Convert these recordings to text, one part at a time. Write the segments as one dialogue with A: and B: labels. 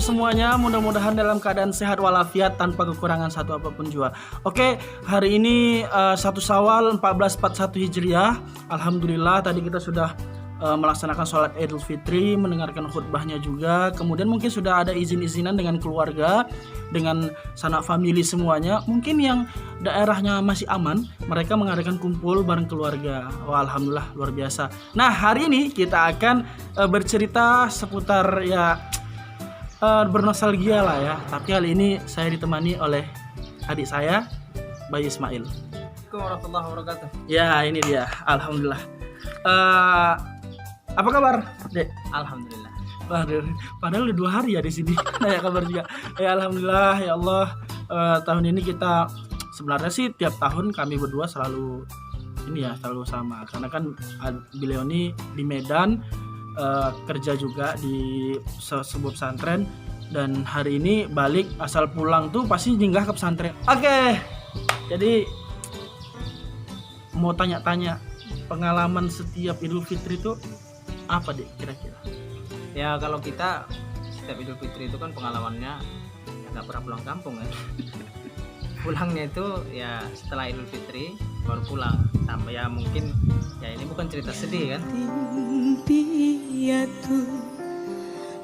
A: semuanya, mudah-mudahan dalam keadaan sehat walafiat tanpa kekurangan satu apapun jua. Oke, hari ini 1 Syawal 1441 Hijriah. Alhamdulillah tadi kita sudah melaksanakan sholat Idul Fitri, mendengarkan khutbahnya juga. Kemudian mungkin sudah ada izin-izinan dengan keluarga, dengan sanak famili semuanya. Mungkin yang daerahnya masih aman, mereka mengadakan kumpul bareng keluarga. Wah, alhamdulillah luar biasa. Nah, hari ini kita akan bercerita seputar bernostalgia lah ya. Tapi kali ini saya ditemani oleh adik saya, Bayu Ismail.
B: Assalamualaikum warahmatullahi wabarakatuh.
A: Ya, ini dia. Alhamdulillah. Apa kabar, Dek?
B: Alhamdulillah.
A: Padahal udah 2 hari ya di sini. Nanya kabar juga. Ya alhamdulillah, ya Allah. Tahun ini kita sebenarnya sih tiap tahun kami berdua selalu sama. Karena kan beliau ini di Medan, kerja juga di sebuah pesantren, dan hari ini balik, asal pulang tuh pasti singgah ke pesantren. Oke. Jadi mau tanya-tanya pengalaman setiap Idul Fitri itu apa, Dek, kira-kira?
B: Ya kalau kita setiap Idul Fitri itu kan pengalamannya nggak pernah pulang kampung kan. Pulangnya itu ya setelah Idul Fitri baru pulang. Sampai ya mungkin ya ini bukan cerita sedih kan.
C: Impiatu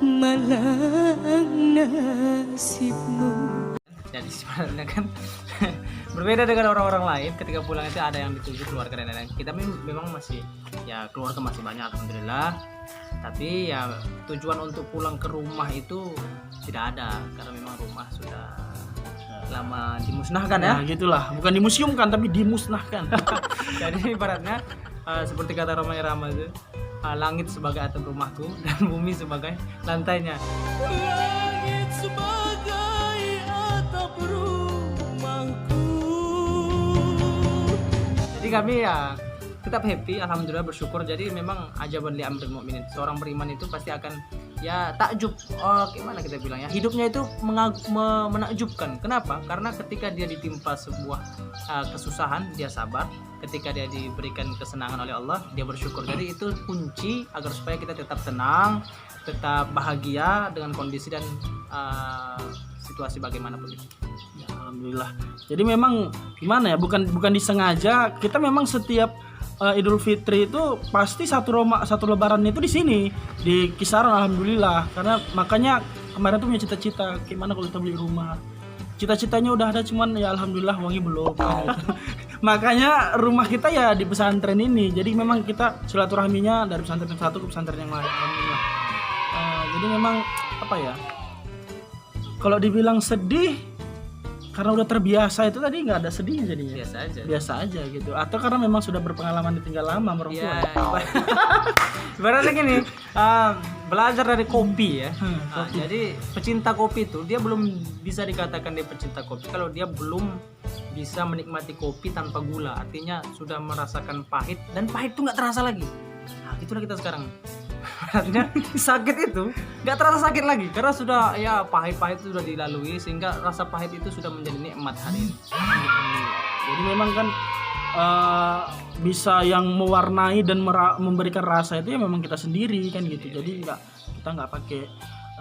C: malang nasibmu.
B: Jadi sebenarnya kan berbeda dengan orang-orang lain. Ketika pulang itu ada yang dituju keluarga dan lain-lain. Kita memang masih ya keluarga masih banyak alhamdulillah. Tapi ya tujuan untuk pulang ke rumah itu tidak ada karena memang rumah sudah lama dimusnahkan ya.
A: Nah, gitulah. Bukan dimuseumkan tapi dimusnahkan.
B: Jadi ibaratnya seperti kata Roma Irama itu, langit sebagai atap rumahku dan bumi sebagai lantainya.
C: Langit sebagai atap rumahku.
B: Jadi kami ya tetap happy, alhamdulillah, bersyukur. Jadi memang ajaban li amril mukminin, seorang beriman itu pasti akan ya takjub. Gimana kita bilang ya, hidupnya itu menakjubkan. Kenapa? Karena ketika dia ditimpa sebuah kesusahan, dia sabar. Ketika dia diberikan kesenangan oleh Allah, dia bersyukur. Jadi itu kunci agar supaya kita tetap tenang, tetap bahagia dengan kondisi dan situasi bagaimanapun itu.
A: Ya, alhamdulillah. Jadi memang gimana ya, bukan disengaja, kita memang setiap Idul Fitri itu pasti satu lebaran itu di sini, di kisaran, alhamdulillah. Karena makanya kemarin tuh punya cita-cita gimana kalau kita beli rumah. Cita-citanya udah ada, cuman ya alhamdulillah uangnya belum. Makanya rumah kita ya di pesantren ini. Jadi memang kita silaturahminya dari pesantren yang satu ke pesantren yang lain, alhamdulillah. Jadi memang apa ya, kalau dibilang sedih karena udah terbiasa itu tadi, nggak ada sedihnya jadinya. Biasa aja gitu. Atau karena memang sudah berpengalaman ditinggal lama sama orang tua.
B: Sebenarnya gini, belajar dari kopi ya. Jadi pecinta kopi itu dia belum bisa dikatakan dia pecinta kopi kalau dia belum bisa menikmati kopi tanpa gula. Artinya sudah merasakan pahit, dan pahit itu nggak terasa lagi. Nah, itulah kita sekarang. Artinya sakit itu nggak terasa sakit lagi karena sudah ya pahit-pahit itu sudah dilalui, sehingga rasa pahit itu sudah menjadi nikmat hari ini.
A: Jadi memang kan bisa yang mewarnai dan memberikan rasa itu ya memang kita sendiri kan gitu. Jadi kita nggak pakai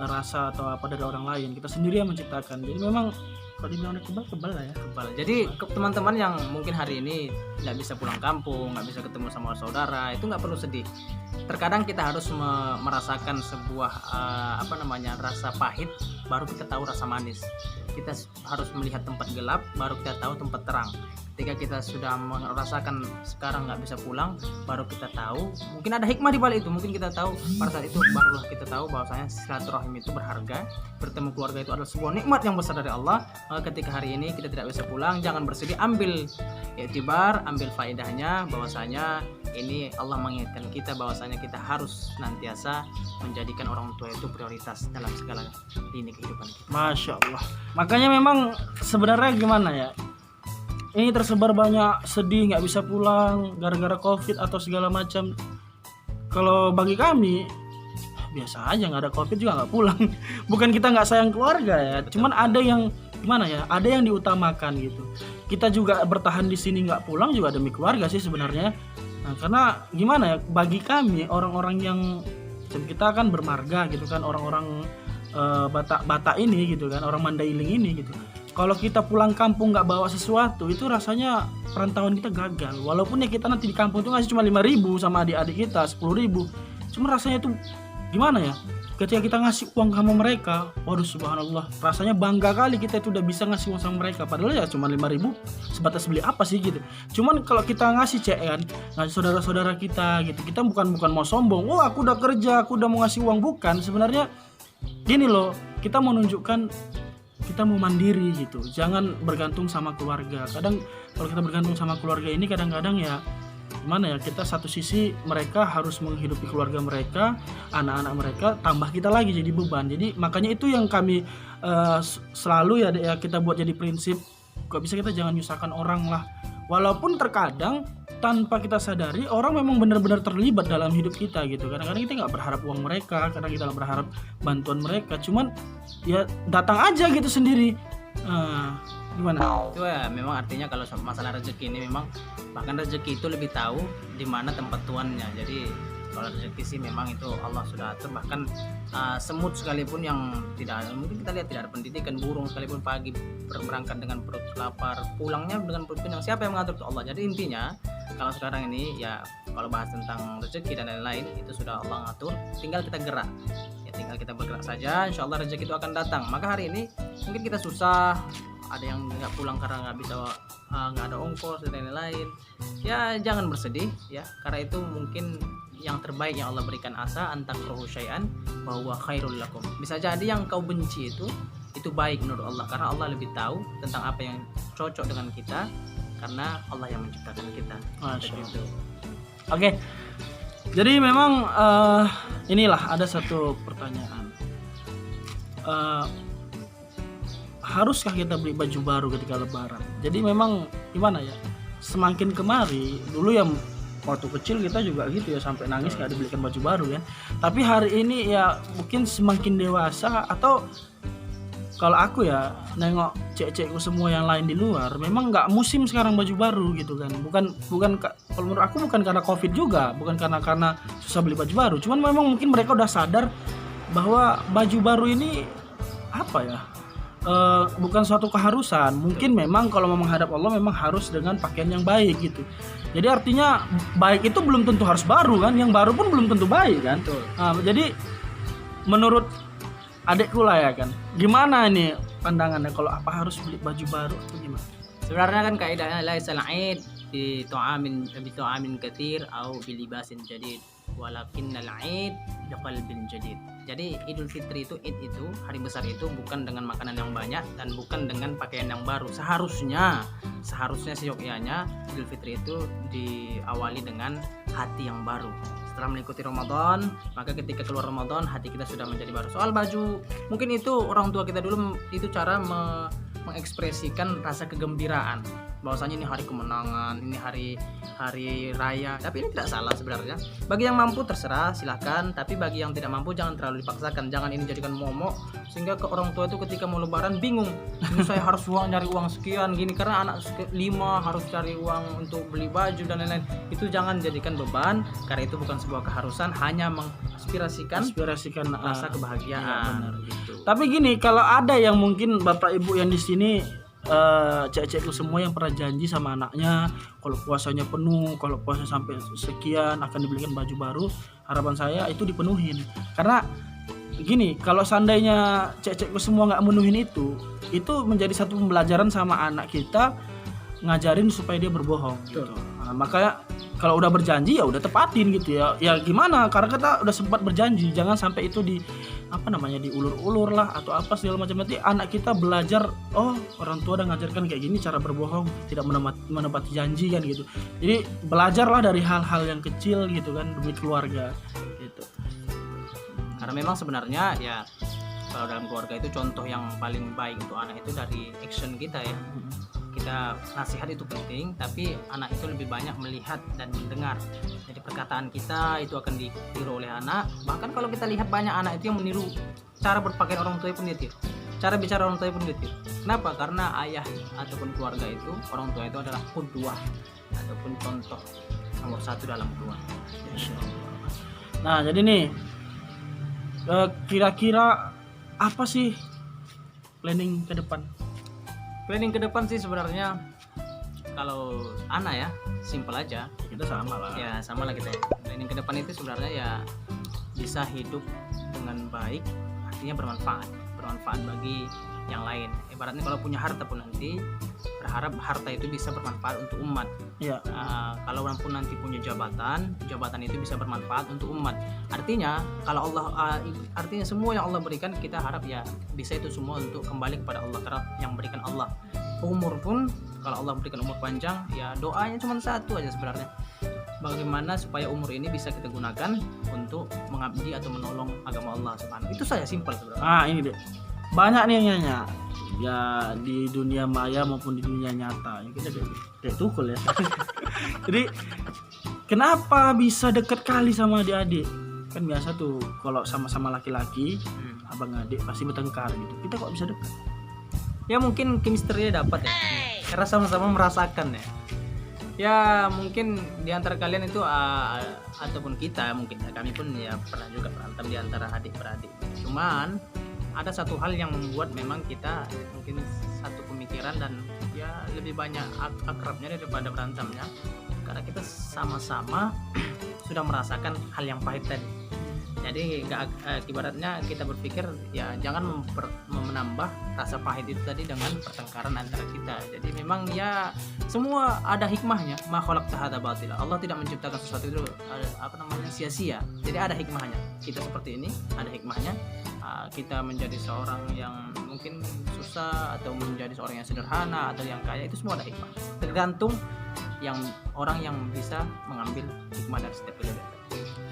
A: rasa atau apa dari orang lain, kita sendiri yang menciptakan. Jadi memang kalau dibilang kebal lah ya.
B: Jadi teman-teman yang mungkin hari ini nggak bisa pulang kampung, nggak bisa ketemu sama saudara, itu nggak perlu sedih. Terkadang kita harus merasakan sebuah rasa pahit, baru kita tahu rasa manis. Kita harus melihat tempat gelap, baru kita tahu tempat terang. Ketika kita sudah merasakan sekarang nggak bisa pulang, baru kita tahu mungkin ada hikmah di balik itu. Mungkin kita tahu pada saat itu barulah kita tahu bahwasanya silaturahim itu berharga, bertemu keluarga itu adalah sebuah nikmat yang besar dari Allah. Maka ketika hari ini kita tidak bisa pulang, jangan bersedih, ambil iktibar, ambil faedahnya, bahwasanya ini Allah mengingatkan kita bahwasanya kita harus senantiasa menjadikan orang tua itu prioritas dalam segala lini kehidupan kita.
A: Masya Allah. Makanya memang sebenarnya gimana ya, ini tersebar banyak sedih nggak bisa pulang gara-gara COVID atau segala macam. Kalau bagi kami biasa aja, nggak ada COVID juga nggak pulang. Bukan kita nggak sayang keluarga ya, cuman ada yang gimana ya, ada yang diutamakan gitu. Kita juga bertahan di sini nggak pulang juga demi keluarga sih sebenarnya. Nah, karena gimana ya, bagi kami orang-orang yang kita kan bermarga gitu kan, orang-orang Batak ini gitu kan, orang Mandailing ini gitu. Kalau kita pulang kampung nggak bawa sesuatu itu rasanya perantauan kita gagal. Walaupun ya kita nanti di kampung itu ngasih cuma 5.000 sama adik-adik kita 10.000, cuma rasanya itu gimana ya? Ketika kita ngasih uang sama mereka, waduh subhanallah, rasanya bangga kali kita itu udah bisa ngasih uang sama mereka. Padahal ya cuma 5.000 sebatas beli apa sih gitu. Cuman kalau kita ngasih kan, ngasih saudara-saudara kita gitu, kita bukan mau sombong. Oh aku udah kerja, aku udah mau ngasih uang, bukan. Sebenarnya gini loh, kita mau nunjukkan kita mau mandiri gitu, jangan bergantung sama keluarga. Kadang kalau kita bergantung sama keluarga ini kadang-kadang ya gimana ya, kita satu sisi mereka harus menghidupi keluarga mereka, anak-anak mereka, tambah kita lagi jadi beban. Jadi makanya itu yang kami selalu ya kita buat jadi prinsip, kok bisa kita jangan nyusahkan orang lah. Walaupun terkadang tanpa kita sadari orang memang benar-benar terlibat dalam hidup kita gitu. Kadang-kadang kita nggak berharap uang mereka, kadang kita nggak berharap bantuan mereka, cuman ya datang aja gitu sendiri. Gimana?
B: Itu ya memang artinya kalau masalah rezeki ini memang bahkan rezeki itu lebih tahu di mana tempat tuannya. Jadi kalau rezeki sih memang itu Allah sudah atur. Bahkan semut sekalipun yang tidak ada, mungkin kita lihat tidak ada pendidikan, burung sekalipun pagi berangkat dengan perut lapar, pulangnya dengan perut kenyang. Siapa yang mengatur? Itu Allah. Jadi intinya kalau sekarang ini ya kalau bahas tentang rezeki dan lain-lain itu sudah Allah ngatur, tinggal kita gerak. Ya tinggal kita bergerak saja, insya Allah rezeki itu akan datang. Maka hari ini mungkin kita susah, ada yang nggak pulang karena nggak bisa, nggak ada ongkos dan lain-lain. Ya jangan bersedih ya, karena itu mungkin yang terbaik yang Allah berikan, asa antakruhu syai'an bahwa khairul lakum. Bisa jadi yang kau benci itu baik menurut Allah, karena Allah lebih tahu tentang apa yang cocok dengan kita, karena Allah yang menciptakan kita.
A: Masya Allah.
B: Gitu.
A: Oke. Jadi memang inilah ada satu pertanyaan. Haruskah kita beli baju baru ketika lebaran? Jadi memang gimana ya? Semakin kemari, dulu yang waktu kecil kita juga gitu ya, sampai nangis gak dibelikan baju baru kan. Tapi hari ini ya mungkin semakin dewasa, atau kalau aku ya nengok cek-cekku semua yang lain di luar, memang nggak musim sekarang baju baru gitu kan. Bukan kalau menurut aku bukan karena Covid juga, bukan karena susah beli baju baru. Cuman memang mungkin mereka udah sadar bahwa baju baru ini apa ya? Bukan suatu keharusan. Mungkin memang kalau mau menghadap Allah memang harus dengan pakaian yang baik gitu. Jadi artinya baik itu belum tentu harus baru kan, yang baru pun belum tentu baik kan. Jadi menurut adekku lah ya kan, gimana ini pandangannya, kalau apa harus beli baju baru atau gimana?
B: Sebenarnya kan kaidahnya laisal aid bi tu'amin katsir au bi libasin jadid walakinnal aid bi qalbin jadid. Jadi Idul Fitri itu, Id itu, hari besar itu bukan dengan makanan yang banyak dan bukan dengan pakaian yang baru. Seharusnya seyogyanya Idul Fitri itu diawali dengan hati yang baru. Setelah mengikuti Ramadan, maka ketika keluar Ramadan hati kita sudah menjadi baru. Soal baju, mungkin itu orang tua kita dulu itu cara mengekspresikan rasa kegembiraan, bahwasanya ini hari kemenangan, ini hari raya. Tapi ini tidak salah sebenarnya. Bagi yang mampu terserah silahkan, tapi bagi yang tidak mampu jangan terlalu dipaksakan. Jangan ini jadikan momok sehingga ke orang tua itu ketika mau lebaran bingung. Ini saya harus nyari uang sekian gini karena anak 5 harus cari uang untuk beli baju dan lain-lain. Itu jangan jadikan beban, karena itu bukan sebuah keharusan, hanya mengaspirasikan rasa kebahagiaan.
A: Ya, benar.
B: Gitu.
A: Tapi gini, kalau ada yang mungkin Bapak Ibu yang di sini cek-cekku semua yang pernah janji sama anaknya kalau puasanya penuh, kalau puasa sampai sekian akan dibelikan baju baru, harapan saya itu dipenuhin. Karena gini, kalau seandainya cek-cekku semua nggak menuhin itu menjadi satu pembelajaran sama anak kita, ngajarin supaya dia berbohong gitu. Nah, makanya kalau udah berjanji ya udah tepatin gitu ya. Ya gimana? Karena kita udah sempat berjanji, jangan sampai itu diulur-ulur lah atau apa segala macam. Nanti anak kita belajar, oh orang tua udah ngajarkan kayak gini cara berbohong, tidak menepati janji kan gitu. Jadi belajarlah dari hal-hal yang kecil gitu kan demi keluarga gitu.
B: Karena memang sebenarnya ya kalau dalam keluarga itu contoh yang paling baik untuk anak itu dari action kita ya. Kita nasihat itu penting, tapi anak itu lebih banyak melihat dan mendengar. Jadi perkataan kita itu akan ditiru oleh anak. Bahkan kalau kita lihat banyak anak itu yang meniru cara berpakaian orang tua pun dia tiru, cara bicara orang tua pun dia tiru. Kenapa? Karena ayah ataupun keluarga itu, orang tua itu adalah qudwah ataupun contoh nomor 1 dalam keluarga.
A: Nah jadi nih kira-kira apa sih planning ke depan?
B: Planning ke depan sih sebenarnya kalau Ana ya simpel aja.
A: Kita sama lah.
B: Ya sama lah kita ya. Planning ke depan itu sebenarnya ya bisa hidup dengan baik, artinya bermanfaat bagi yang lain. Ibaratnya kalau punya harta pun nanti berharap harta itu bisa bermanfaat untuk umat.
A: Iya.
B: Kalau pun nanti punya jabatan itu bisa bermanfaat untuk umat. Artinya kalau Allah artinya semua yang Allah berikan kita harap ya bisa itu semua untuk kembali kepada Allah Ta'ala yang berikan Allah. Umur pun kalau Allah berikan umur panjang ya doanya cuma satu aja sebenarnya. Bagaimana supaya umur ini bisa kita gunakan untuk mengabdi atau menolong agama Allah Subhanahu. Itu saya simpel sebenarnya.
A: Ini deh. Banyak nih yang nanya. Ya di dunia maya maupun di dunia nyata. Ya, kita kayak tukul ya. Jadi kenapa bisa deket kali sama adik-adik? Kan biasa tuh kalau sama-sama laki-laki, abang adik pasti bertengkar gitu. Kita kok bisa dekat?
B: Ya mungkin chemistry-nya dapat ya. Karena sama-sama merasakan ya. Ya mungkin di antara kalian itu ataupun kita mungkin ya kami pun ya pernah juga berantem di antara adik beradik. Cuman ada satu hal yang membuat memang kita mungkin satu pemikiran dan ya lebih banyak akrabnya daripada berantemnya karena kita sama-sama sudah merasakan hal yang pahit tadi. Jadi ibaratnya kita berpikir ya jangan menambah rasa pahit itu tadi dengan pertengkaran antara kita. Jadi memang ya semua ada hikmahnya. Ma khalaqta hadza batila. Allah tidak menciptakan sesuatu itu sia-sia. Jadi ada hikmahnya. Kita seperti ini ada hikmahnya. Kita menjadi seorang yang mungkin susah atau menjadi seorang yang sederhana atau yang kaya itu semua ada hikmah. Tergantung yang orang yang bisa mengambil hikmah dari setiap kejadian.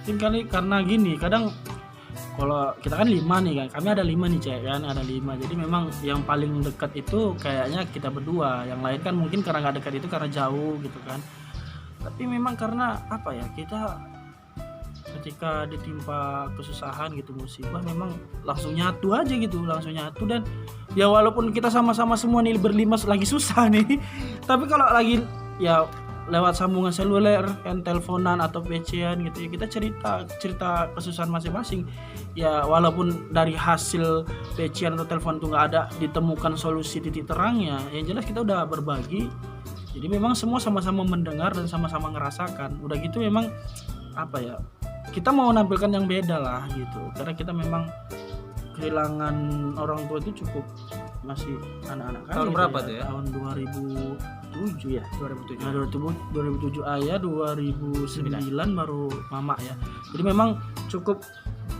A: Mungkin kali karena gini, kadang kalau kita kan 5 nih kan, kami ada 5 nih cek kan, ada 5. Jadi memang yang paling dekat itu kayaknya kita berdua, yang lain kan mungkin karena nggak dekat itu karena jauh gitu kan. Tapi memang karena apa ya, kita ketika ditimpa kesusahan gitu, musibah, memang langsung nyatu aja gitu, langsung nyatu. Dan ya walaupun kita sama-sama semua nih berlima lagi susah nih, tapi kalau lagi ya lewat sambungan seluler, teleponan atau PC-an gitu ya, kita cerita kesusahan masing-masing. Ya walaupun dari hasil PC-an atau telepon itu nggak ada ditemukan solusi titik terangnya, yang jelas kita udah berbagi. Jadi memang semua sama-sama mendengar dan sama-sama ngerasakan. Udah gitu memang apa ya, kita mau menampilkan yang beda lah gitu, karena kita memang kehilangan orang tua itu cukup masih anak-anak kan.
B: Tahun berapa tuh ya?
A: Tahun 2007 ya.
B: 2007.
A: Nah, 2007 ayah, 2009 baru mama ya. Jadi memang cukup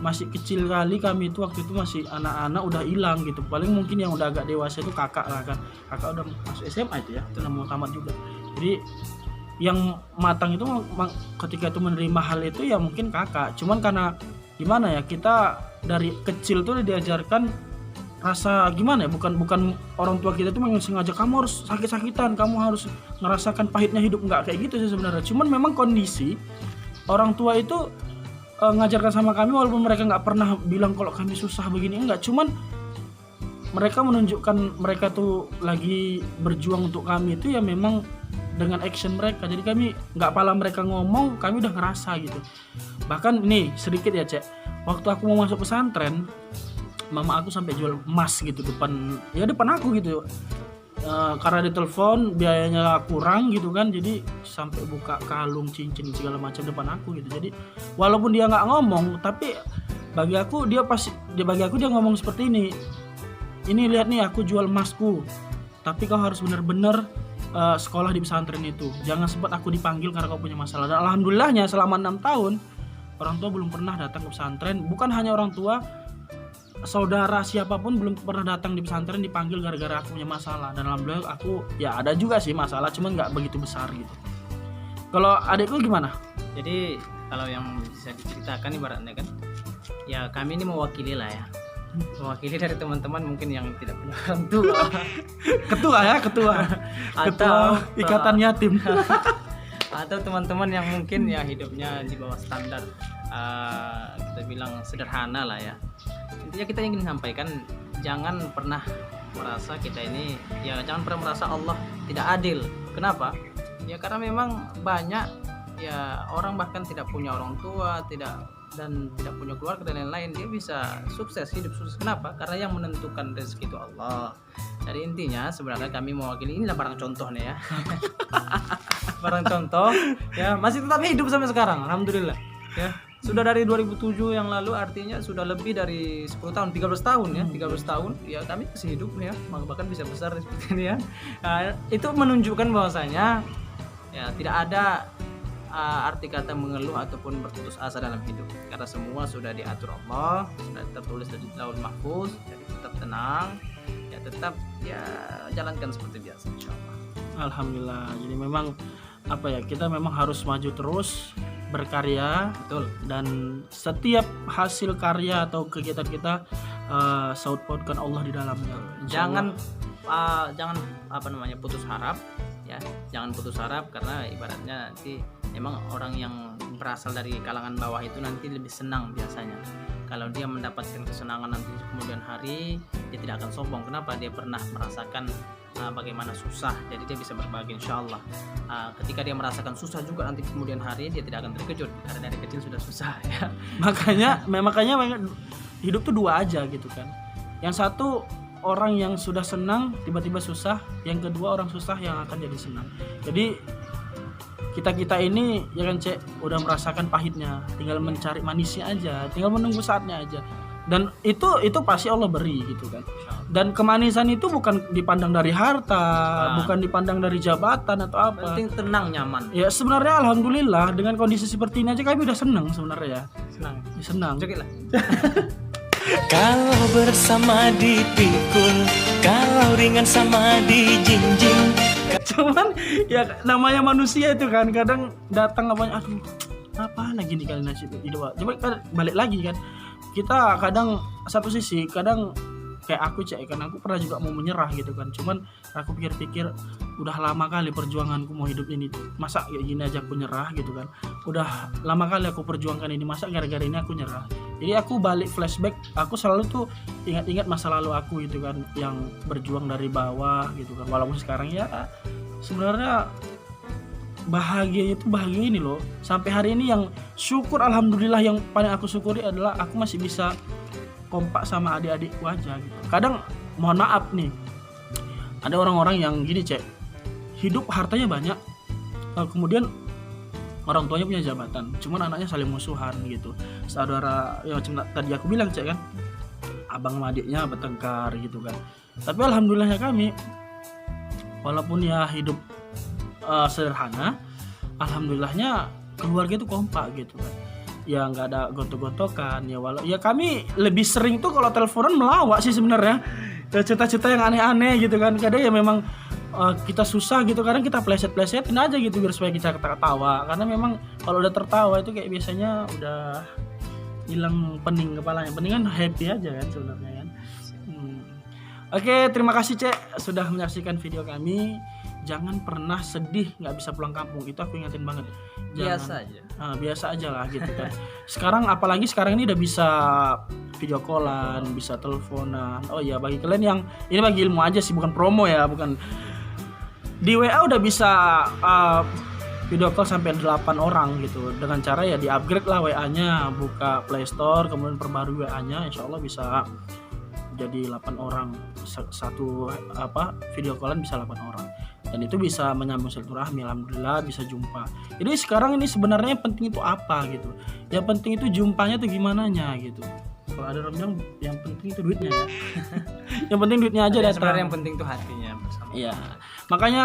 A: masih kecil kali kami itu, waktu itu masih anak-anak udah hilang gitu. Paling mungkin yang udah agak dewasa itu kakak lah kan. Kakak udah masuk SMA itu ya, itu mau tamat juga. Jadi yang matang itu ketika itu menerima hal itu ya mungkin kakak. Cuman karena gimana ya, kita dari kecil tuh diajarkan rasa gimana ya, bukan orang tua kita tuh memang sengaja kamu harus sakit-sakitan, kamu harus ngerasakan pahitnya hidup, enggak kayak gitu sih sebenarnya. Cuman memang kondisi orang tua itu ngajarkan sama kami, walaupun mereka nggak pernah bilang kalau kami susah begini, enggak, cuman mereka menunjukkan mereka tuh lagi berjuang untuk kami itu ya memang dengan action mereka. Jadi kami nggak pala mereka ngomong, kami udah ngerasa gitu. Bahkan nih sedikit ya cek, waktu aku mau masuk pesantren, mama aku sampai jual emas gitu depan aku gitu. Karena ditelepon biayanya kurang gitu kan, jadi sampai buka kalung, cincin segala macam depan aku gitu. Jadi walaupun dia nggak ngomong, tapi bagi aku dia ngomong seperti ini lihat nih aku jual emasku, tapi kau harus benar-benar sekolah di pesantren itu, jangan sempat aku dipanggil karena kau punya masalah. Dan alhamdulillahnya selama 6 tahun orang tua belum pernah datang ke pesantren. Bukan hanya orang tua, saudara siapapun belum pernah datang di pesantren dipanggil gara-gara aku punya masalah. Dan alhamdulillah aku ya ada juga sih masalah, cuman nggak begitu besar gitu. Kalau adikku gimana?
B: Jadi kalau yang bisa diceritakan ibaratnya kan, ya kami ini mewakili lah ya, mewakili dari teman-teman mungkin yang tidak punya orang tua. ketua Atau
A: ikatan yatim.
B: Atau teman-teman yang mungkin ya hidupnya di bawah standar kita bilang sederhana lah ya. Intinya kita ingin sampaikan, jangan pernah merasa kita ini, ya jangan pernah merasa Allah tidak adil. Kenapa? Ya karena memang banyak ya orang bahkan tidak punya orang tua, tidak dan tidak punya keluarga dan lain-lain, dia bisa sukses, hidup sukses. Kenapa? Karena yang menentukan rezeki itu Allah. Jadi intinya sebenarnya kami mewakili, inilah barang contoh nih ya. Barang contoh ya, masih tetap hidup sampai sekarang, alhamdulillah ya. Sudah dari 2007 yang lalu, artinya sudah lebih dari 10 tahun, 13 tahun ya, 13 tahun ya kami masih hidup ya, bahkan bisa besar seperti ini ya. Nah, itu menunjukkan bahwasanya ya tidak ada arti kata mengeluh ataupun berputus asa dalam hidup, karena semua sudah diatur Allah, sudah tertulis di Lauhul Mahfuz. Jadi tetap tenang ya, tetap ya jalankan seperti biasa insyaallah.
A: Alhamdulillah. Jadi memang apa ya, kita memang harus maju terus, berkarya,
B: Betul.
A: dan setiap hasil karya atau kegiatan kita saut pautkan Allah di dalamnya.
B: Jangan apa namanya, putus harap ya, jangan putus harap, karena ibaratnya nanti emang orang yang berasal dari kalangan bawah itu nanti lebih senang biasanya. Kalau dia mendapatkan kesenangan nanti kemudian hari, dia tidak akan sombong. Kenapa? Dia pernah merasakan bagaimana susah, jadi dia bisa berbagi insyaallah. Ketika dia merasakan susah juga nanti kemudian hari, dia tidak akan terkejut karena dari kecil sudah susah ya.
A: makanya hidup tuh dua aja gitu kan. Yang satu orang yang sudah senang tiba-tiba susah, yang kedua orang susah yang akan jadi senang. Jadi kita ini ya kan Cek, udah merasakan pahitnya, tinggal mencari manisnya aja, tinggal menunggu saatnya aja. Dan itu pasti Allah beri gitu kan. Dan kemanisan itu bukan dipandang dari harta, bukan dipandang dari jabatan atau apa.
B: Penting tenang, nyaman.
A: Ya sebenarnya alhamdulillah dengan kondisi seperti ini aja kami udah senang sebenarnya ya.
B: Senang.
A: Senang.
B: Cekik lah.
C: Kalau bersama dipikul, kalau ringan sama dijinjing.
A: Cuman ya namanya manusia itu kan kadang datang apa, aduh apa lagi nih kali nasib hidup. Coba kan balik lagi kan, kita kadang satu sisi kadang kayak aku Cek kan, aku pernah juga mau menyerah gitu kan, cuman aku pikir-pikir udah lama kali perjuanganku mau hidup ini tuh, masa kayak gini aja aku nyerah gitu kan. Udah lama kali aku perjuangkan ini, masa gara-gara ini aku nyerah. Jadi aku balik flashback, aku selalu tuh ingat-ingat masa lalu aku gitu kan, yang berjuang dari bawah gitu kan. Walaupun sekarang ya sebenarnya bahagia ini loh, sampai hari ini yang syukur alhamdulillah, yang paling aku syukuri adalah aku masih bisa kompak sama adik-adikku aja gitu. Kadang mohon maaf nih, ada orang-orang yang gini Cek, hidup hartanya banyak, kemudian orang tuanya punya jabatan, cuman anaknya saling musuhan gitu. Saudara yang tadi aku bilang Cek kan, abang sama adiknya bertengkar gitu kan. Tapi alhamdulillahnya kami, walaupun ya hidup sederhana, alhamdulillahnya keluarga itu kompak gitu kan. Ya nggak ada gontok-gontokan ya, ya kami lebih sering tuh kalau teleponan melawak sih sebenarnya, cerita-cerita yang aneh-aneh gitu kan. Kadang ya memang kita susah gitu, kadang kita pleset-plesetin aja gitu biar supaya kita ketawa, karena memang kalau udah tertawa itu kayak biasanya udah hilang pening kepalanya, peningan happy aja kan sebenarnya kan. Oke, terima kasih Cek sudah menyaksikan video kami. Jangan pernah sedih nggak bisa pulang kampung, itu aku ingatin banget.
B: Biasa aja.
A: Biasa aja lah gitu kan. Sekarang apalagi sekarang ini udah bisa video callan, bisa teleponan. Oh ya, bagi kalian yang ini bagi ilmu aja sih, bukan promo ya, bukan. Di WA udah bisa video call sampai 8 orang gitu, dengan cara ya di upgrade lah WA-nya, buka Play Store kemudian perbarui WA-nya, insya Allah bisa jadi 8 orang satu video callan bisa 8 orang, dan itu bisa menyambung silaturahmi, alhamdulillah bisa jumpa. Jadi sekarang ini sebenarnya yang penting itu apa gitu, yang penting itu jumpanya tuh gimana nya gitu. Kalau ada orang bilang yang penting itu duitnya ya. Yang penting duitnya aja datang.
B: Sebenarnya yang penting itu hatinya bersama.
A: Iya, makanya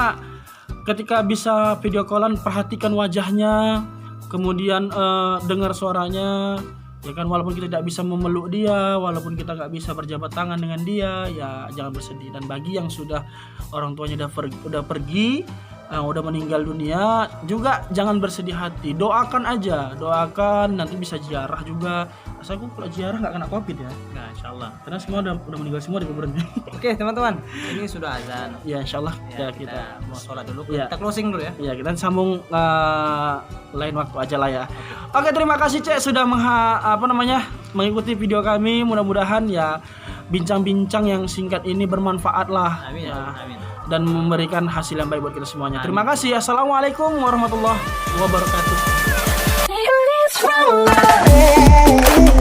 A: ketika bisa video callan perhatikan wajahnya, kemudian dengar suaranya ya kan. Walaupun kita tidak bisa memeluk dia, walaupun kita nggak bisa berjabat tangan dengan dia, ya jangan bersedih. Dan bagi yang sudah orang tuanya udah pergi, udah meninggal dunia juga, jangan bersedih hati, doakan aja, doakan nanti bisa ziarah juga. Asalku kalau ziarah nggak kena covid ya.
B: Nah, insyaallah.
A: Karena semua udah meninggal semua di kuburannya.
B: Oke, teman-teman, ini sudah azan.
A: Ya insyaallah
B: Ya,
A: ya
B: kita mau sholat dulu.
A: Ya.
B: Kita closing dulu ya.
A: Ya, kita sambung lain waktu aja lah ya. Oke, terima kasih Cek sudah mengikuti video kami. Mudah-mudahan ya bincang-bincang yang singkat ini bermanfaat lah.
B: Amin.
A: Ya,
B: Amin.
A: dan memberikan hasil yang baik buat kita semuanya. Terima kasih. Assalamualaikum warahmatullahi wabarakatuh.
C: stronger.